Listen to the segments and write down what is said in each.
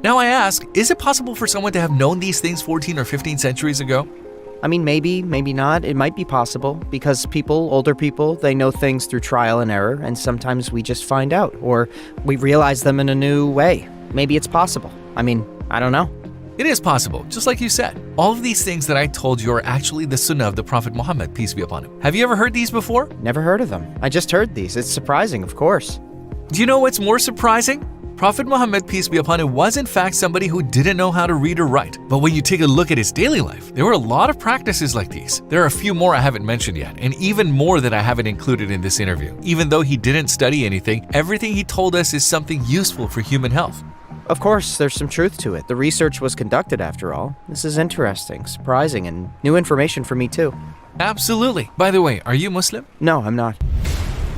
Now I ask, is it possible for someone to have known these things 14 or 15 centuries ago? I mean, maybe not. It might be possible because older people, they know things through trial and error, and sometimes we just find out or we realize them in a new way. Maybe it's possible. I mean, I don't know. It is possible, just like you said. All of these things that I told you are actually the sunnah of the Prophet Muhammad, peace be upon him. Have you ever heard these before? Never heard of them. I just heard these. It's surprising, of course. Do you know what's more surprising? Prophet Muhammad, peace be upon him, was in fact somebody who didn't know how to read or write. But when you take a look at his daily life, there were a lot of practices like these. There are a few more I haven't mentioned yet, and even more that I haven't included in this interview. Even though he didn't study anything, everything he told us is something useful for human health. Of course, there's some truth to it. The research was conducted after all. This is interesting, surprising, and new information for me too. Absolutely. By the way, are you Muslim? No, I'm not.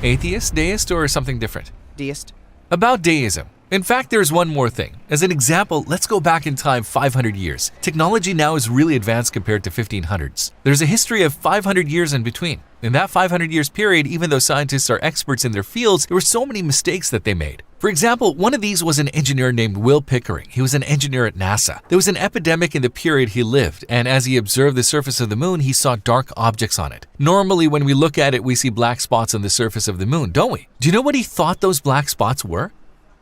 Atheist, deist, or something different? Deist? About deism. In fact, there's one more thing. As an example, let's go back in time 500 years. Technology now is really advanced compared to 1500s. There's a history of 500 years in between. In that 500 years period, even though scientists are experts in their fields, there were so many mistakes that they made. For example, one of these was an engineer named Will Pickering. He was an engineer at NASA. There was an epidemic in the period he lived, and as he observed the surface of the moon, he saw dark objects on it. Normally, when we look at it, we see black spots on the surface of the moon, don't we? Do you know what he thought those black spots were?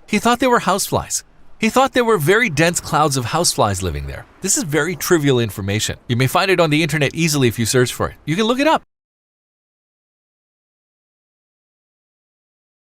He thought they were houseflies. He thought there were very dense clouds of houseflies living there. This is very trivial information. You may find it on the internet easily if you search for it. You can look it up.